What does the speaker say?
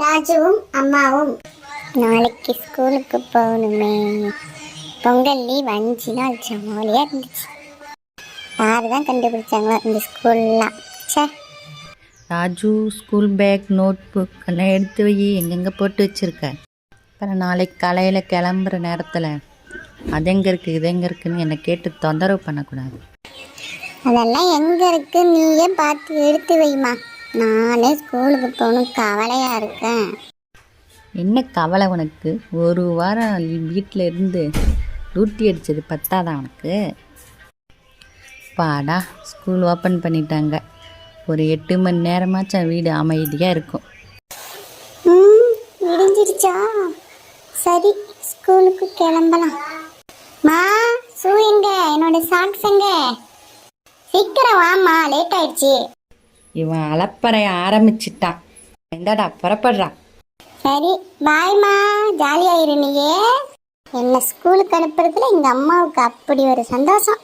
ராஜுவும் அம்மாவும் நாளைக்கு ஸ்கூலுக்கு போகணுமே. பொங்கல் லீவ் 5 நாள் ஜாலியாக இருந்துச்சு. யாரு தான் கண்டுபிடிச்சாங்களோ இந்த ஸ்கூல்லாம். சே, Raju school bag notebook எல்லாம் எடுத்து வை, எங்கெங்கே போட்டு வச்சுருக்க. அப்புறம் நாளைக்கு காலையில் கிளம்புற நேரத்தில் அது எங்கே இருக்குது இது எங்கே இருக்குதுன்னு என்னை கேட்டு தொந்தரவு பண்ணக்கூடாது. அதெல்லாம் எங்கே இருக்கு நீயே பார்த்து எடுத்து வைமா. நானே ஸ்கூலுக்கு போகணும் கவலையாக இருக்கேன். என்ன கவலை உனக்கு? ஒரு வாரம் வீட்டில் இருந்து டியூட்டி அடித்தது பத்தாதான் உனக்கு? பாடா, ஸ்கூல் ஓப்பன் பண்ணிட்டாங்க. ஒரு 8 மணி நேரமாச்சும் வீடு அமைதியாக இருக்கும். விடிஞ்சிருச்சா? சரி, ஸ்கூலுக்கு கிளம்பலாம். மா, ஷூ எங்க? என்னோட சாக்ஸ் எங்க? சீக்கிரம் வாமா, லேட் ஆயிடுச்சு. இவன் அலப்பறைய ஆரம்பிச்சிட்டான். எங்கடா புறப்படுறான்? சரி, பாய்மா, ஜாலியாயிரு. நீயே என்ன ஸ்கூலுக்கு அனுப்புறதுல எங்க அம்மாவுக்கு அப்படி ஒரு சந்தோஷம்.